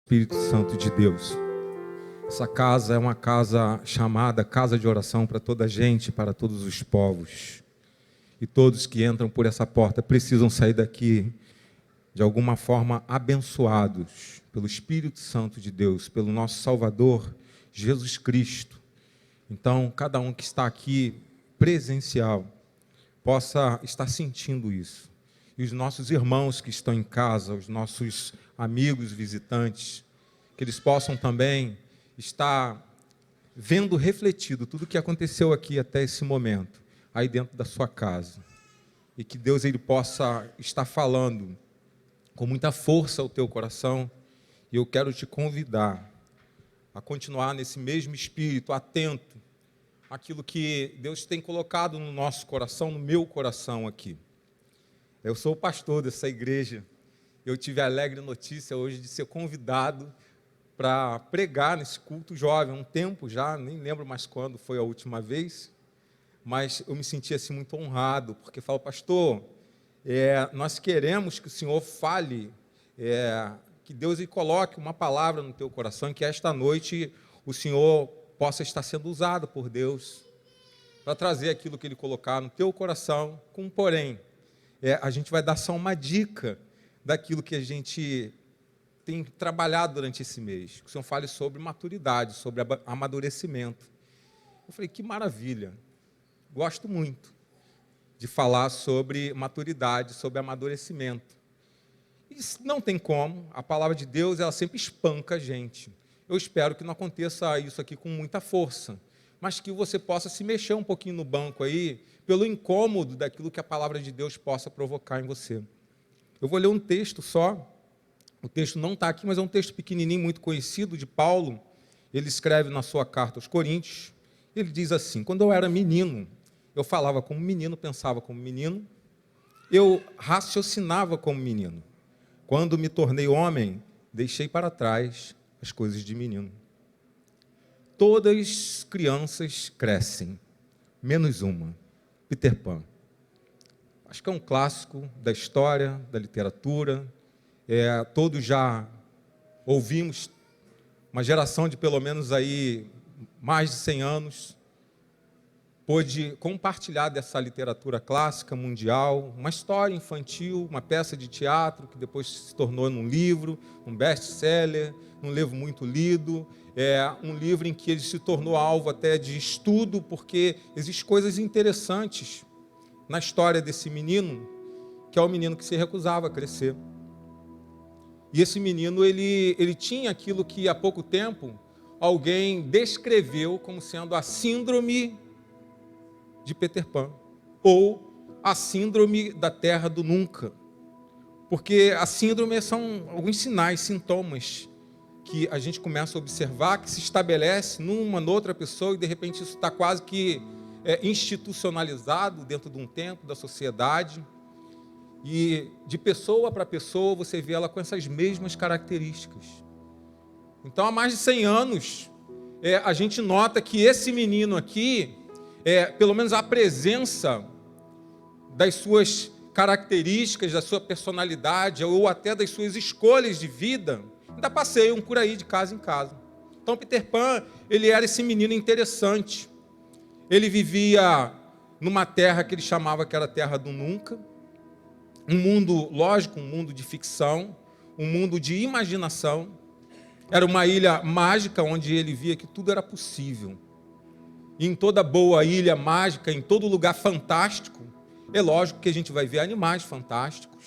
Espírito Santo de Deus. Essa casa é uma casa chamada casa de oração para toda a gente, para todos os povos. E todos que entram por essa porta precisam sair daqui de alguma forma abençoados pelo Espírito Santo de Deus, pelo nosso Salvador, Jesus Cristo. Então, cada um que está aqui presencial possa estar sentindo isso. E os nossos irmãos que estão em casa, os nossos amigos visitantes, que eles possam também estar vendo refletido tudo o que aconteceu aqui até esse momento, aí dentro da sua casa. E que Deus ele possa estar falando com muita força ao teu coração. E eu quero te convidar a continuar nesse mesmo espírito, atento àquilo que Deus tem colocado no nosso coração, no meu coração aqui. Eu sou o pastor dessa igreja. Eu tive a alegre notícia hoje de ser convidado para pregar nesse culto jovem, há um tempo já, nem lembro mais quando foi a última vez, mas eu me senti assim muito honrado, porque falo, pastor, nós queremos que o Senhor fale, que Deus lhe coloque uma palavra no teu coração, e que esta noite o Senhor possa estar sendo usado por Deus para trazer aquilo que Ele colocar no teu coração, com um porém. A gente vai dar só uma dica daquilo que a gente tem trabalhado durante esse mês. Que o Senhor fale sobre maturidade, sobre amadurecimento. Eu falei, que maravilha. Gosto muito de falar sobre maturidade, sobre amadurecimento. E não tem como, a palavra de Deus, ela sempre espanca a gente. Eu espero que não aconteça isso aqui com muita força, mas que você possa se mexer um pouquinho no banco aí, pelo incômodo daquilo que a palavra de Deus possa provocar em você. Eu vou ler um texto só, o texto não está aqui, mas é um texto pequenininho, muito conhecido, de Paulo. Ele escreve na sua carta aos Coríntios, ele diz assim, quando eu era menino, eu falava como menino, pensava como menino, eu raciocinava como menino. Quando me tornei homem, deixei para trás as coisas de menino. Todas as crianças crescem, menos uma, Peter Pan. Acho que é um clássico da história, da literatura. Todos já ouvimos, uma geração de pelo menos aí mais de 100 anos, pôde compartilhar dessa literatura clássica mundial, uma história infantil, uma peça de teatro que depois se tornou num livro, um best-seller, um livro muito lido, um livro em que ele se tornou alvo até de estudo, porque existem coisas interessantes na história desse menino, que é o menino que se recusava a crescer. E esse menino, ele tinha aquilo que há pouco tempo alguém descreveu como sendo a síndrome de Peter Pan, ou a síndrome da Terra do Nunca. Porque a síndrome são alguns sinais, sintomas, que a gente começa a observar, que se estabelece numa, noutra pessoa, e de repente isso está quase que institucionalizado dentro de um tempo, da sociedade, e de pessoa para pessoa você vê ela com essas mesmas características. Então, há mais de 100 anos, a gente nota que esse menino aqui, pelo menos a presença das suas características, da sua personalidade, ou até das suas escolhas de vida, ainda passeiam por aí de casa em casa. Então, Peter Pan, ele era esse menino interessante. Ele vivia numa terra que ele chamava que era a Terra do Nunca, um mundo, lógico, um mundo de ficção, um mundo de imaginação. Era uma ilha mágica onde ele via que tudo era possível. E em toda boa ilha mágica, em todo lugar fantástico, é lógico que a gente vai ver animais fantásticos,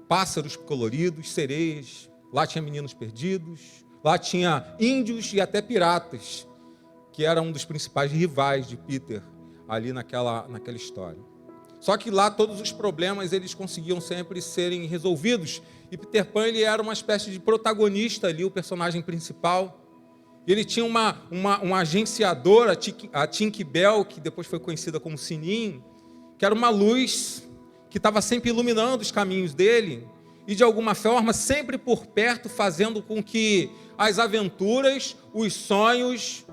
pássaros coloridos, sereias, lá tinha meninos perdidos, lá tinha índios e até piratas, que era um dos principais rivais de Peter, ali naquela história. Só que lá todos os problemas eles conseguiam sempre serem resolvidos, e Peter Pan ele era uma espécie de protagonista ali, o personagem principal. Ele tinha uma agenciadora, a Tinky Bell, que depois foi conhecida como Sininho, que era uma luz que estava sempre iluminando os caminhos dele, e de alguma forma sempre por perto, fazendo com que as aventuras, os sonhos,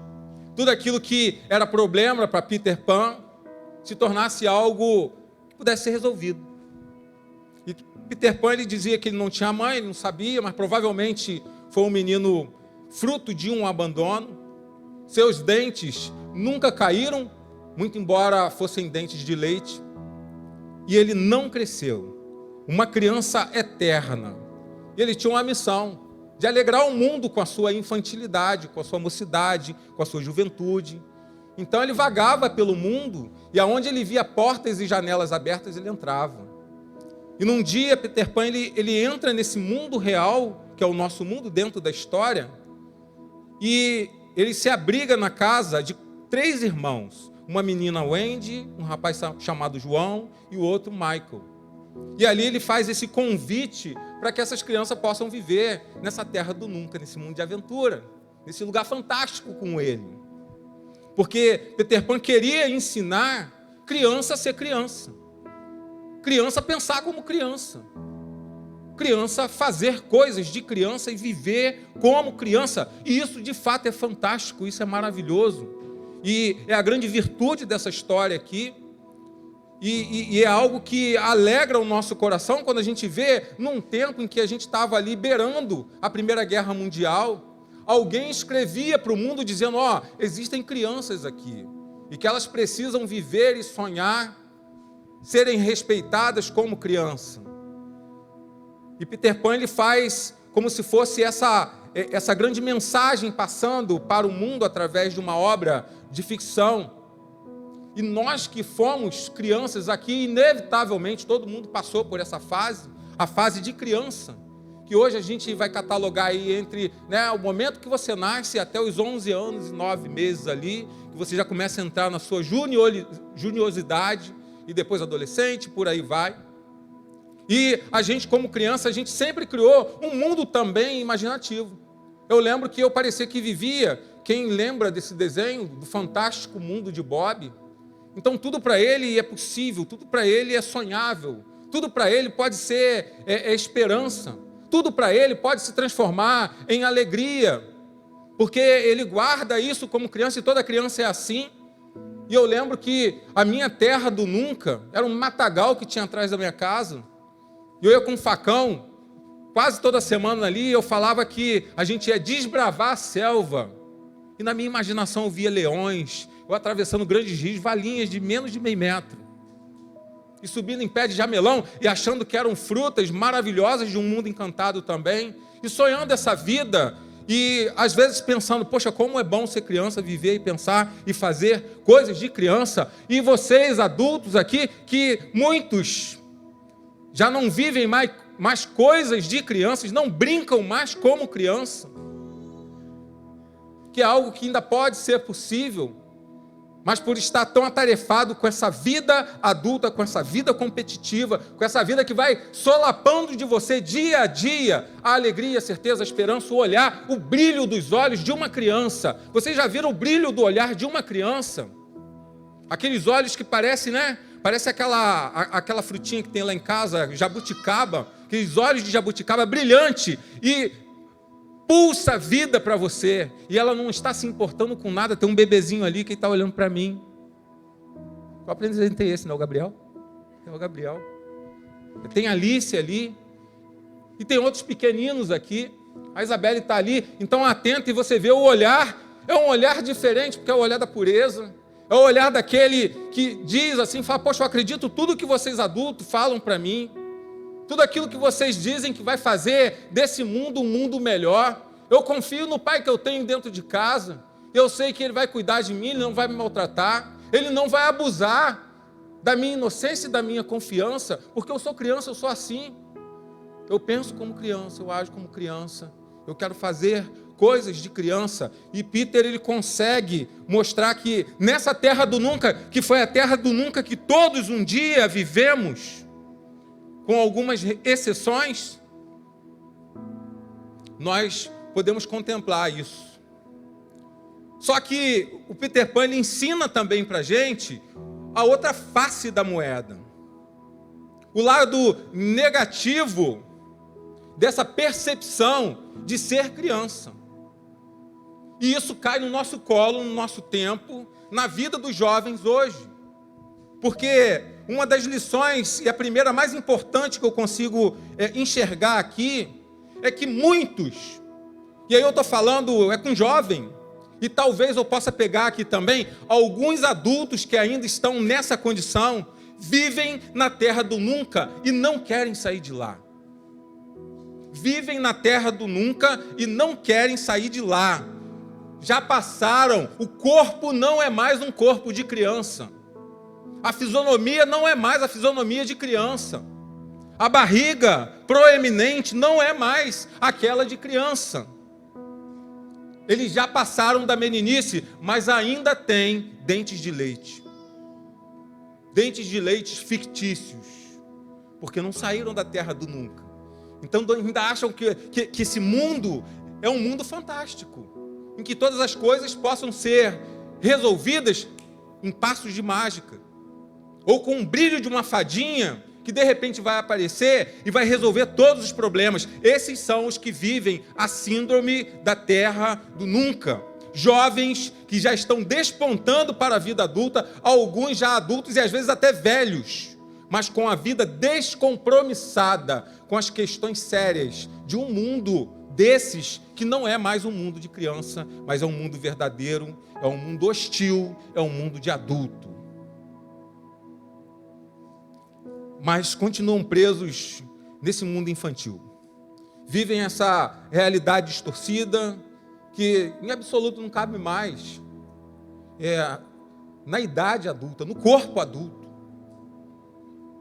tudo aquilo que era problema para Peter Pan, se tornasse algo que pudesse ser resolvido. E Peter Pan ele dizia que ele não tinha mãe, ele não sabia, mas provavelmente foi um menino fruto de um abandono. Seus dentes nunca caíram, muito embora fossem dentes de leite. E ele não cresceu. Uma criança eterna. E ele tinha uma missão de alegrar o mundo com a sua infantilidade, com a sua mocidade, com a sua juventude. Então ele vagava pelo mundo e aonde ele via portas e janelas abertas, ele entrava. E num dia, Peter Pan, ele entra nesse mundo real, que é o nosso mundo dentro da história, e ele se abriga na casa de 3 irmãos. Uma menina, Wendy, um rapaz chamado João e o outro, Michael. E ali ele faz esse convite para que essas crianças possam viver nessa terra do nunca, nesse mundo de aventura, nesse lugar fantástico com ele. Porque Peter Pan queria ensinar criança a ser criança. Criança a pensar como criança. Criança a fazer coisas de criança e viver como criança. E isso de fato é fantástico, isso é maravilhoso. E é a grande virtude dessa história aqui. E é algo que alegra o nosso coração quando a gente vê, num tempo em que a gente estava ali beirando a Primeira Guerra Mundial, alguém escrevia para o mundo dizendo, existem crianças aqui, e que elas precisam viver e sonhar, serem respeitadas como criança. E Peter Pan ele faz como se fosse essa grande mensagem passando para o mundo através de uma obra de ficção. E nós que fomos crianças aqui, inevitavelmente, todo mundo passou por essa fase, a fase de criança, que hoje a gente vai catalogar aí entre o momento que você nasce até os 11 anos e 9 meses ali, que você já começa a entrar na sua juniosidade, e depois adolescente, por aí vai. E a gente, como criança, a gente sempre criou um mundo também imaginativo. Eu lembro que eu parecia que vivia, quem lembra desse desenho, do fantástico mundo de Bob? Então tudo para ele é possível, tudo para ele é sonhável, tudo para ele pode ser esperança, tudo para ele pode se transformar em alegria, porque ele guarda isso como criança e toda criança é assim. E eu lembro que a minha terra do nunca era um matagal que tinha atrás da minha casa, e eu ia com um facão, quase toda semana ali, eu falava que a gente ia desbravar a selva, e na minha imaginação eu via leões, eu atravessando grandes rios, valinhas de menos de meio metro, e subindo em pé de jamelão, e achando que eram frutas maravilhosas de um mundo encantado também, e sonhando essa vida, e às vezes pensando, poxa, como é bom ser criança, viver e pensar e fazer coisas de criança, e vocês adultos aqui, que muitos já não vivem mais coisas de crianças, não brincam mais como criança, que é algo que ainda pode ser possível, mas por estar tão atarefado com essa vida adulta, com essa vida competitiva, com essa vida que vai solapando de você dia a dia, a alegria, a certeza, a esperança, o olhar, o brilho dos olhos de uma criança. Vocês já viram o brilho do olhar de uma criança? Aqueles olhos que parecem, Parece aquela frutinha que tem lá em casa, jabuticaba, aqueles olhos de jabuticaba brilhante e pulsa vida para você, e ela não está se importando com nada. Tem um bebezinho ali que está olhando para mim. Qual apresentei esse, não é o Gabriel? É o Gabriel. Tem a Alice ali, e tem outros pequeninos aqui. A Isabelle está ali, então atenta, e você vê o olhar, é um olhar diferente, porque é o olhar da pureza, é o olhar daquele que diz assim, fala, poxa, eu acredito tudo que vocês adultos falam para mim, tudo aquilo que vocês dizem que vai fazer desse mundo um mundo melhor. Eu confio no pai que eu tenho dentro de casa. Eu sei que ele vai cuidar de mim, ele não vai me maltratar, ele não vai abusar da minha inocência e da minha confiança, porque eu sou criança, eu sou assim. Eu penso como criança, eu ajo como criança, eu quero fazer coisas de criança. E Peter, ele consegue mostrar que nessa terra do nunca, que foi a terra do nunca que todos um dia vivemos, com algumas exceções, nós podemos contemplar isso. Só que o Peter Pan ele ensina também para a gente a outra face da moeda, o lado negativo dessa percepção de ser criança. E isso cai no nosso colo, no nosso tempo, na vida dos jovens hoje. Porque uma das lições, e a primeira mais importante que eu consigo enxergar aqui, é que muitos E aí eu estou falando, é com jovem. E talvez eu possa pegar aqui também alguns adultos que ainda estão nessa condição, vivem na terra do nunca e não querem sair de lá. Vivem na terra do nunca e não querem sair de lá. Já passaram, o corpo não é mais um corpo de criança. A fisionomia não é mais a fisionomia de criança. A barriga proeminente não é mais aquela de criança. Eles já passaram da meninice, mas ainda têm dentes de leite. Dentes de leite fictícios, porque não saíram da terra do nunca. Então ainda acham que esse mundo é um mundo fantástico, em que todas as coisas possam ser resolvidas em passos de mágica, ou com o brilho de uma fadinha que de repente vai aparecer e vai resolver todos os problemas. Esses são os que vivem a síndrome da terra do nunca. Jovens que já estão despontando para a vida adulta, alguns já adultos e às vezes até velhos, mas com a vida descompromissada com as questões sérias de um mundo desses que não é mais um mundo de criança, mas é um mundo verdadeiro, é um mundo hostil, é um mundo de adulto. Mas continuam presos nesse mundo infantil. Vivem essa realidade distorcida que em absoluto não cabe mais na idade adulta, no corpo adulto.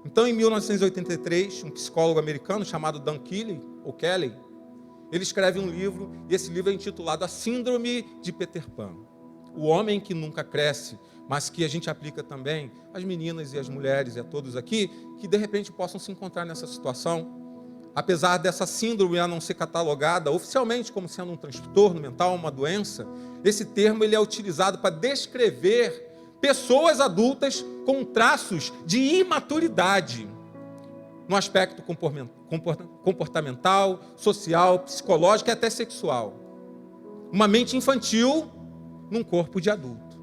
Então, em 1983, um psicólogo americano chamado Dan Kelly, ele escreve um livro, e esse livro é intitulado A Síndrome de Peter Pan. O homem que nunca cresce, mas que a gente aplica também às meninas e às mulheres e a todos aqui, que de repente possam se encontrar nessa situação. Apesar dessa síndrome a não ser catalogada oficialmente como sendo um transtorno mental, uma doença, esse termo ele é utilizado para descrever pessoas adultas com traços de imaturidade, no aspecto comportamental, social, psicológico e até sexual. Uma mente infantil num corpo de adulto.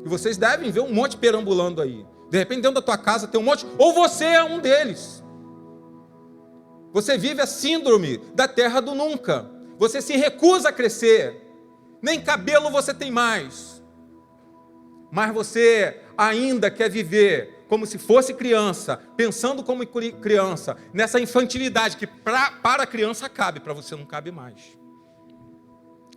E vocês devem ver um monte perambulando aí. De repente, dentro da tua casa tem um monte, ou você é um deles. Você vive a síndrome da terra do nunca. Você se recusa a crescer. Nem cabelo você tem mais. Mas você ainda quer viver como se fosse criança, pensando como criança, nessa infantilidade que para a criança cabe, para você não cabe mais.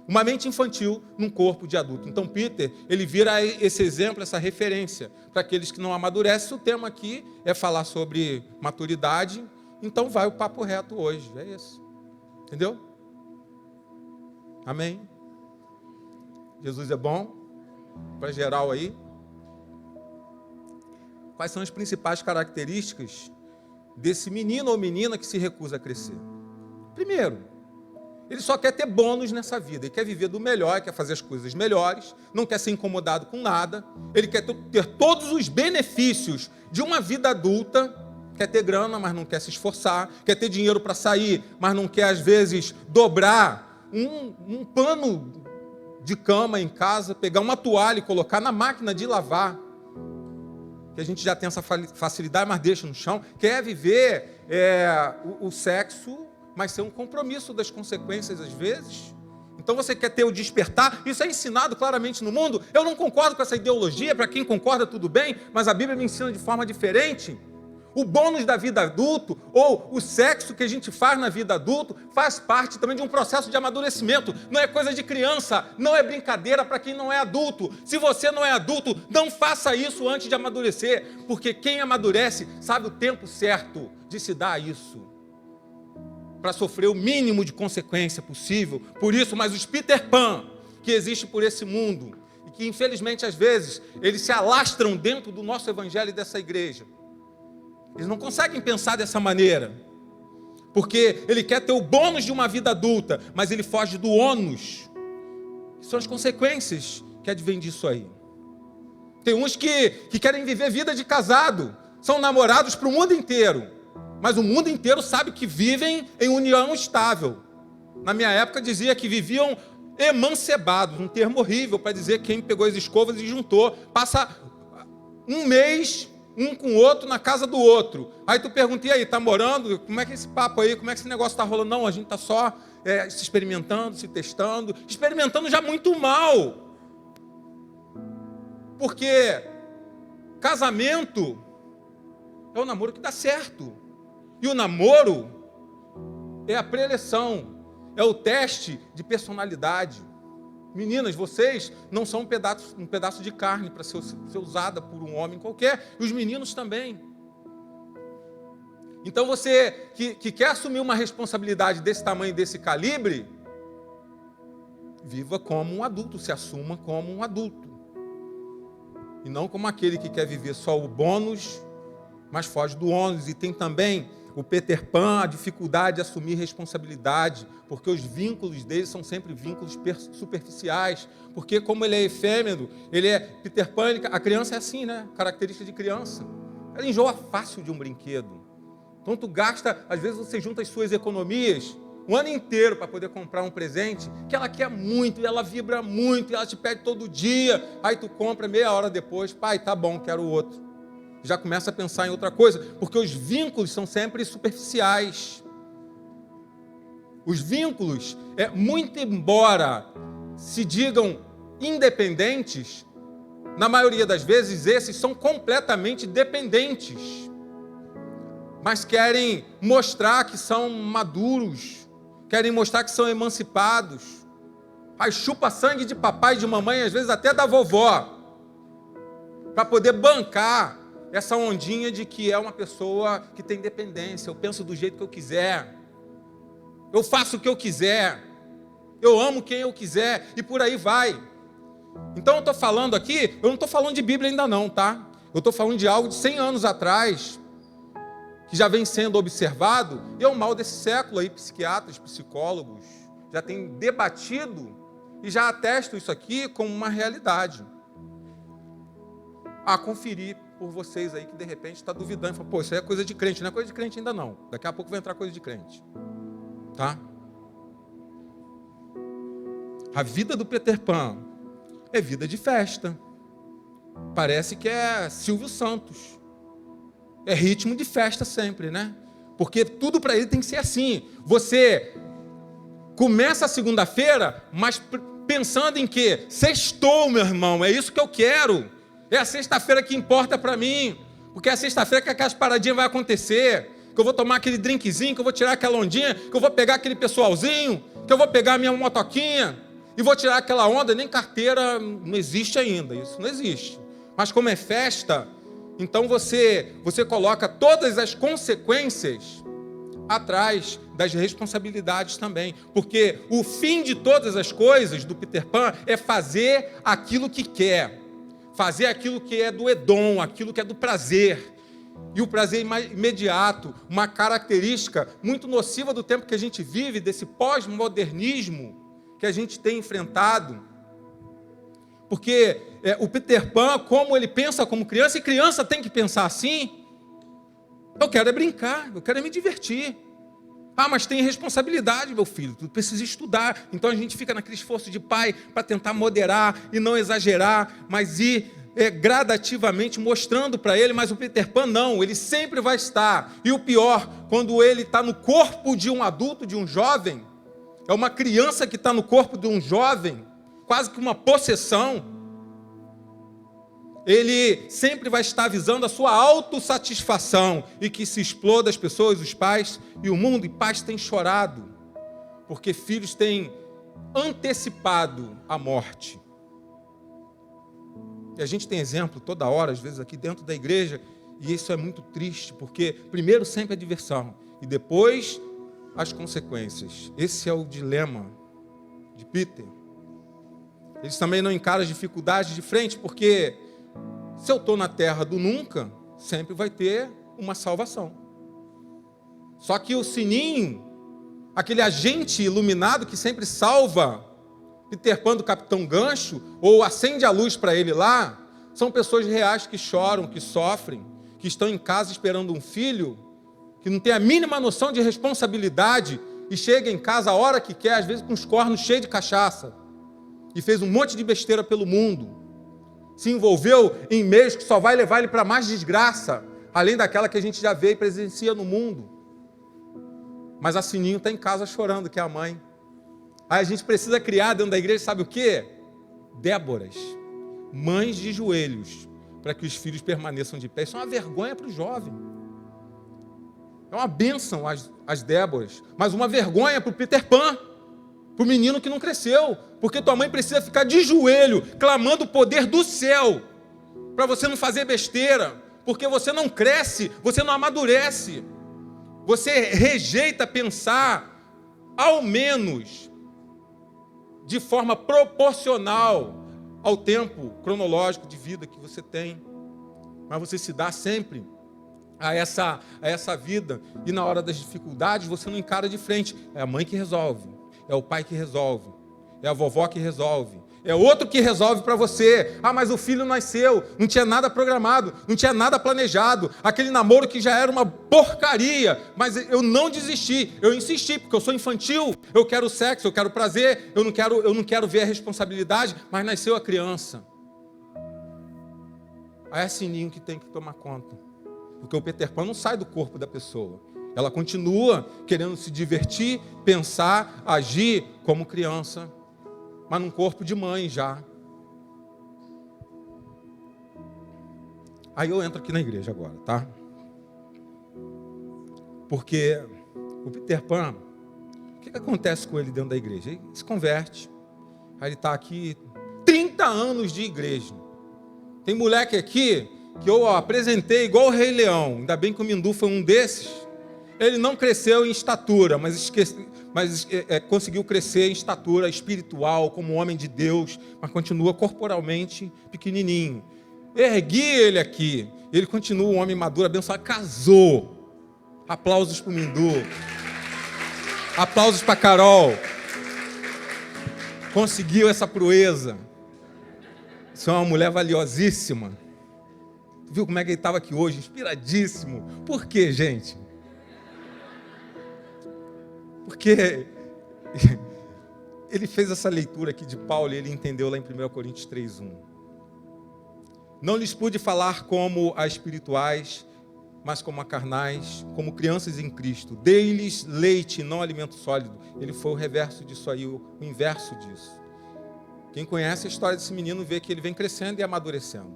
Uma mente infantil num corpo de adulto. Então Peter, ele vira esse exemplo, essa referência para aqueles que não amadurecem. O tema aqui é falar sobre maturidade, então vai o papo reto hoje, é isso. Entendeu? Amém? Jesus é bom, para geral aí. Quais são as principais características desse menino ou menina que se recusa a crescer? Primeiro, ele só quer ter bônus nessa vida, ele quer viver do melhor, quer fazer as coisas melhores, não quer ser incomodado com nada, ele quer ter todos os benefícios de uma vida adulta, quer ter grana, mas não quer se esforçar, quer ter dinheiro para sair, mas não quer às vezes dobrar um pano de cama em casa, pegar uma toalha e colocar na máquina de lavar, que a gente já tem essa facilidade, mas deixa no chão, quer viver o sexo, mas ser um compromisso das consequências às vezes. Então você quer ter o despertar, isso é ensinado claramente no mundo. Eu não concordo com essa ideologia, para quem concorda tudo bem, mas a Bíblia me ensina de forma diferente. O bônus da vida adulto, ou o sexo que a gente faz na vida adulto, faz parte também de um processo de amadurecimento. Não é coisa de criança, não é brincadeira para quem não é adulto. Se você não é adulto, não faça isso antes de amadurecer, porque quem amadurece sabe o tempo certo de se dar isso, para sofrer o mínimo de consequência possível. Por isso, mas os Peter Pan que existem por esse mundo, e que infelizmente às vezes eles se alastram dentro do nosso evangelho e dessa igreja, eles não conseguem pensar dessa maneira, porque ele quer ter o bônus de uma vida adulta, mas ele foge do ônus, que são as consequências que advêm disso aí. Tem uns que querem viver vida de casado, são namorados para o mundo inteiro, mas o mundo inteiro sabe que vivem em união estável. Na minha época dizia que viviam emancebados, um termo horrível para dizer quem pegou as escovas e juntou, passa um mês um com o outro na casa do outro. Aí tu pergunta, e aí, tá morando? Como é que é esse papo aí? Como é que esse negócio tá rolando? Não, a gente tá só se experimentando, se testando, experimentando já muito mal. Porque casamento é o namoro que dá certo. E o namoro é a pré-eleção, é o teste de personalidade. Meninas, vocês não são um pedaço de carne para ser usada por um homem qualquer, e os meninos também. Então você que quer assumir uma responsabilidade desse tamanho, desse calibre, viva como um adulto, se assuma como um adulto. E não como aquele que quer viver só o bônus, mas foge do ônus. E tem também o Peter Pan, a dificuldade de assumir responsabilidade, porque os vínculos dele são sempre vínculos superficiais, porque como ele é efêmero, ele é Peter Pan, a criança é assim, né? Característica de criança. Ela enjoa fácil de um brinquedo. Então tu gasta, às vezes você junta as suas economias um ano inteiro para poder comprar um presente que ela quer muito, e ela vibra muito, e ela te pede todo dia, aí tu compra meia hora depois, pai, tá bom, quero outro. Já começa a pensar em outra coisa, porque os vínculos são sempre superficiais. Os vínculos, muito embora se digam independentes, na maioria das vezes esses são completamente dependentes, mas querem mostrar que são maduros, querem mostrar que são emancipados. Aí chupa sangue de papai e de mamãe, às vezes até da vovó, para poder bancar essa ondinha de que é uma pessoa que tem dependência. Eu penso do jeito que eu quiser, eu faço o que eu quiser, eu amo quem eu quiser, e por aí vai. Então eu estou falando aqui, eu não estou falando de Bíblia ainda não, tá? Eu estou falando de algo de 100 anos atrás, que já vem sendo observado, e é o mal desse século aí, psiquiatras, psicólogos, já têm debatido e já atestam isso aqui como uma realidade. A conferir por vocês aí que de repente está duvidando, e fala, pô, isso aí é coisa de crente, não é coisa de crente ainda não, daqui a pouco vai entrar coisa de crente, tá? A vida do Peter Pan é vida de festa, parece que é Silvio Santos, é ritmo de festa sempre, né? Porque tudo para ele tem que ser assim. Você começa a segunda-feira, mas pensando em quê? Sextou, meu irmão, é isso que eu quero. É a sexta-feira que importa para mim. Porque é a sexta-feira que aquelas paradinhas vai acontecer. Que eu vou tomar aquele drinkzinho, que eu vou tirar aquela ondinha, que eu vou pegar aquele pessoalzinho, que eu vou pegar a minha motoquinha e vou tirar aquela onda. Nem carteira não existe ainda, isso não existe. Mas como é festa, então você coloca todas as consequências atrás das responsabilidades também. Porque o fim de todas as coisas do Peter Pan é fazer aquilo que quer. Fazer aquilo que é do hedon, aquilo que é do prazer. E o prazer imediato, uma característica muito nociva do tempo que a gente vive, desse pós-modernismo que a gente tem enfrentado. Porque o Peter Pan, como ele pensa como criança, e criança tem que pensar assim, eu quero é brincar, eu quero é me divertir. Ah, mas tem responsabilidade, meu filho, tu precisa estudar. Então a gente fica naquele esforço de pai para tentar moderar e não exagerar, mas ir gradativamente mostrando para ele. Mas o Peter Pan não, ele sempre vai estar. E o pior, quando ele está no corpo de um adulto, de um jovem, é uma criança que está no corpo de um jovem, quase que uma possessão, ele sempre vai estar visando a sua autossatisfação e que se exploda as pessoas, os pais e o mundo. E pais têm chorado porque filhos têm antecipado a morte. E a gente tem exemplo toda hora, às vezes aqui dentro da igreja, e isso é muito triste, porque primeiro sempre a diversão e depois as consequências. Esse é o dilema de Peter. Eles também não encaram as dificuldades de frente, porque se eu estou na terra do nunca, sempre vai ter uma salvação. Só que o sininho, aquele agente iluminado que sempre salva Peter Pan do Capitão Gancho, ou acende a luz para ele lá, são pessoas reais que choram, que sofrem, que estão em casa esperando um filho, que não tem a mínima noção de responsabilidade e chega em casa a hora que quer, às vezes com os cornos cheios de cachaça, e fez um monte de besteira pelo mundo. Se envolveu em meios que só vai levar ele para mais desgraça, além daquela que a gente já vê e presencia no mundo. Mas a Sininho está em casa chorando, que é a mãe, Aí a gente precisa criar dentro da igreja, sabe o quê? Déboras, mães de joelhos, para que os filhos permaneçam de pé. Isso é uma vergonha para o jovem. É uma bênção as Déboras, mas uma vergonha para o Peter Pan, para o menino que não cresceu, porque tua mãe precisa ficar de joelho, clamando o poder do céu, para você não fazer besteira, porque você não cresce, você não amadurece, você rejeita pensar, ao menos, de forma proporcional ao tempo cronológico de vida que você tem, mas você se dá sempre a essa vida, e na hora das dificuldades você não encara de frente. É a mãe que resolve, é o pai que resolve, é a vovó que resolve, é outro que resolve para você. Ah, mas o filho nasceu, não tinha nada programado, não tinha nada planejado, aquele namoro que já era uma porcaria, mas eu não desisti, eu insisti, porque eu sou infantil, eu quero sexo, eu quero prazer, eu não quero ver a responsabilidade, mas nasceu a criança. Aí é sininho que tem que tomar conta, porque o Peter Pan não sai do corpo da pessoa, ela continua querendo se divertir, pensar, agir como criança, mas num corpo de mãe já. Aí eu entro aqui na igreja agora, tá? Porque o Peter Pan, o que acontece com ele dentro da igreja? Ele se converte, aí ele está aqui 30 anos de igreja. Tem moleque aqui que eu apresentei igual o Rei Leão, ainda bem que o Mindu foi um desses. Ele não cresceu em estatura, mas conseguiu crescer em estatura espiritual, como homem de Deus, mas continua corporalmente pequenininho. Ergui ele aqui, ele continua um homem maduro, abençoado, casou. Aplausos para o Mindu. Aplausos para Carol. Conseguiu essa proeza. Isso é uma mulher valiosíssima. Tu viu como é que ele estava aqui hoje? Inspiradíssimo. Por quê, gente? Porque ele fez essa leitura aqui de Paulo e ele entendeu lá em 1 Coríntios 3:1. Não lhes pude falar como a espirituais, mas como a carnais, como crianças em Cristo. Dei-lhes leite, não alimento sólido. Ele foi o reverso disso aí, o inverso disso. Quem conhece a história desse menino vê que ele vem crescendo e amadurecendo,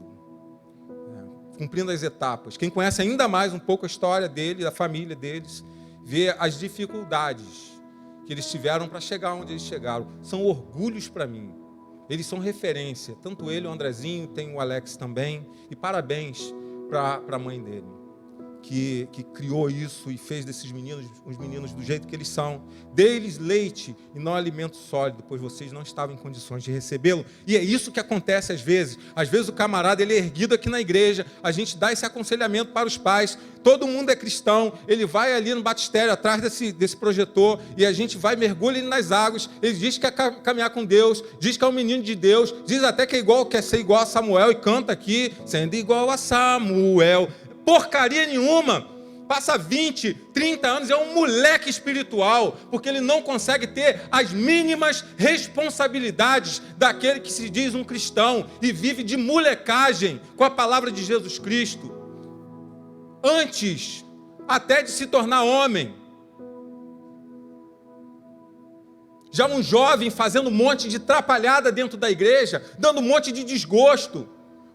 cumprindo as etapas. Quem conhece ainda mais um pouco a história dele, da família deles, vê as dificuldades que eles tiveram para chegar onde eles chegaram. São orgulhos para mim. Eles são referência. Tanto ele, o Andrezinho, tem o Alex também. E parabéns para a mãe dele, que criou isso e fez desses meninos, os meninos do jeito que eles são. Dê-lhes leite e não alimento sólido, pois vocês não estavam em condições de recebê-lo. E é isso que acontece às vezes. Às vezes o camarada ele é erguido aqui na igreja, a gente dá esse aconselhamento para os pais. Todo mundo é cristão, ele vai ali no batistério, atrás desse projetor, e a gente vai, mergulha ele nas águas, ele diz que quer caminhar com Deus, diz que é um menino de Deus, diz até que quer ser igual a Samuel, e canta aqui, sendo igual a Samuel. Porcaria nenhuma. Passa 20, 30 anos, é um moleque espiritual, porque ele não consegue ter as mínimas responsabilidades daquele que se diz um cristão e vive de molecagem com a palavra de Jesus Cristo, antes até de se tornar homem. Já um jovem fazendo um monte de trapalhada dentro da igreja, dando um monte de desgosto,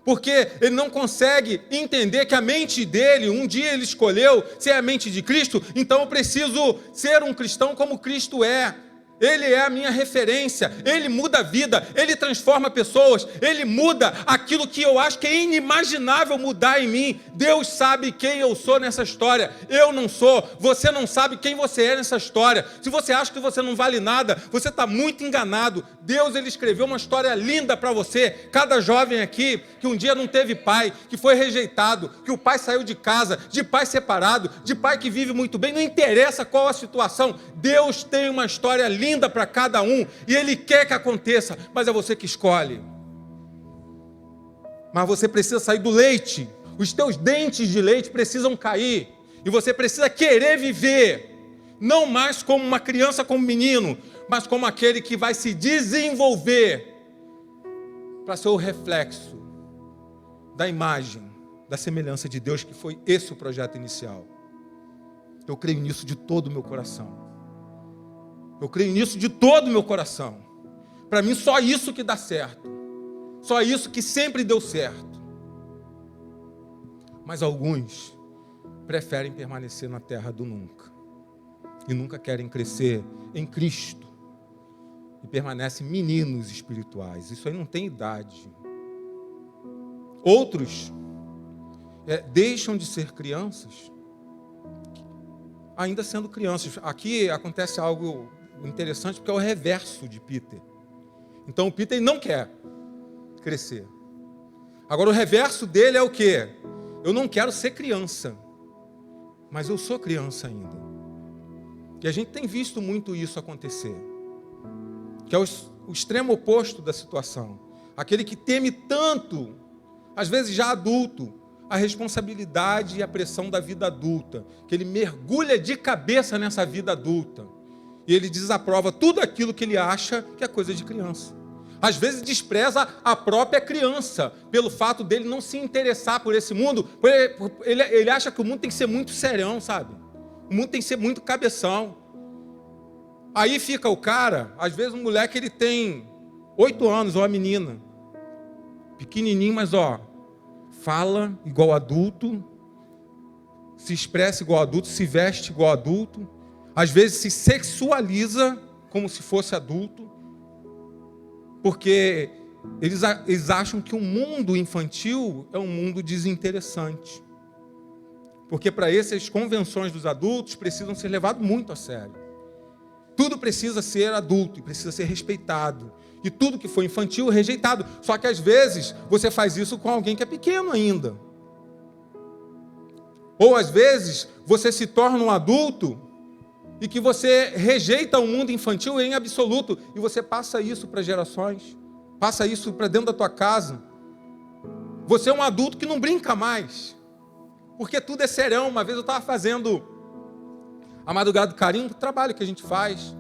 porque ele não consegue entender que a mente dele, um dia ele escolheu ser a mente de Cristo, então eu preciso ser um cristão como Cristo é. Ele é a minha referência, ele muda a vida, ele transforma pessoas, ele muda aquilo que eu acho que é inimaginável mudar em mim. Deus sabe quem eu sou nessa história, eu não sou, você não sabe quem você é nessa história. Se você acha que você não vale nada, você está muito enganado. Deus, ele escreveu uma história linda para você. Cada jovem aqui que um dia não teve pai, que foi rejeitado, que o pai saiu de casa, de pai separado, de pai que vive muito bem, não interessa qual a situação, Deus tem uma história linda para cada um, e Ele quer que aconteça, mas é você que escolhe. Mas você precisa sair do leite, os teus dentes de leite precisam cair, e você precisa querer viver, não mais como uma criança, como um menino, mas como aquele que vai se desenvolver para ser o reflexo da imagem, da semelhança de Deus, que foi esse o projeto inicial. Eu creio nisso de todo o meu coração. Eu creio nisso de todo o meu coração. Para mim, só isso que dá certo. Só isso que sempre deu certo. Mas alguns preferem permanecer na terra do nunca. E nunca querem crescer em Cristo. E permanecem meninos espirituais. Isso aí não tem idade. Outros deixam de ser crianças, ainda sendo crianças. Aqui acontece algo interessante, porque é o reverso de Peter. Então o Peter não quer crescer. Agora o reverso dele é o quê? Eu não quero ser criança, mas eu sou criança ainda. E a gente tem visto muito isso acontecer, que é o extremo oposto da situação. Aquele que teme tanto, às vezes já adulto, a responsabilidade e a pressão da vida adulta, que ele mergulha de cabeça nessa vida adulta, e ele desaprova tudo aquilo que ele acha que é coisa de criança. Às vezes despreza a própria criança, pelo fato dele não se interessar por esse mundo. Ele acha que o mundo tem que ser muito serão, sabe? O mundo tem que ser muito cabeção. Aí fica o cara, às vezes um moleque, ele tem 8 anos, ou a menina, pequenininho, mas fala igual adulto, se expressa igual adulto, se veste igual adulto, às vezes se sexualiza como se fosse adulto, porque eles acham que o mundo infantil é um mundo desinteressante. Porque para isso as convenções dos adultos precisam ser levadas muito a sério. Tudo precisa ser adulto e precisa ser respeitado. E tudo que for infantil é rejeitado. Só que às vezes você faz isso com alguém que é pequeno ainda. Ou às vezes você se torna um adulto e que você rejeita o mundo infantil em absoluto. E você passa isso para gerações. Passa isso para dentro da tua casa. Você é um adulto que não brinca mais. Porque tudo é serão. Uma vez eu estava fazendo a Madrugada do Carinho, um trabalho que a gente faz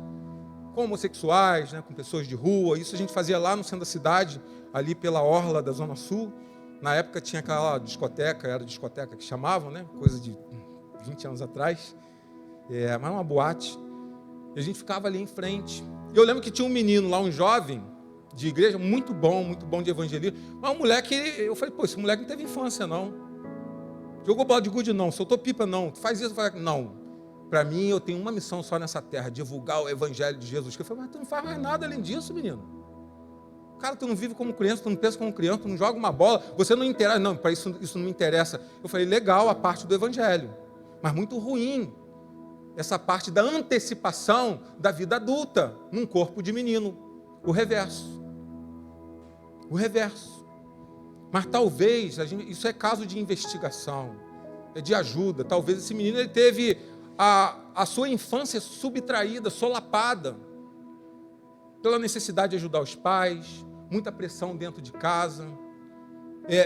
com homossexuais, né, com pessoas de rua. Isso a gente fazia lá no centro da cidade, ali pela orla da Zona Sul. Na época tinha aquela discoteca, era discoteca que chamavam, né, coisa de 20 anos atrás. Mas uma boate. E a gente ficava ali em frente. E eu lembro que tinha um menino lá, um jovem de igreja, muito bom de evangelismo. Mas um moleque, eu falei, esse moleque não teve infância, não. Jogou bola de gude, não. Soltou pipa, não. Faz isso, não. Para mim, eu tenho uma missão só nessa terra, divulgar o evangelho de Jesus. Eu falei, mas tu não faz mais nada além disso, menino. Cara, tu não vive como criança, tu não pensa como criança, tu não joga uma bola, você não interage. Não, para isso não me interessa. Eu falei, legal a parte do evangelho, mas muito ruim essa parte da antecipação da vida adulta num corpo de menino. O reverso. O reverso. Mas talvez, isso é caso de investigação, é de ajuda. Talvez esse menino ele teve a sua infância subtraída, solapada, pela necessidade de ajudar os pais, muita pressão dentro de casa,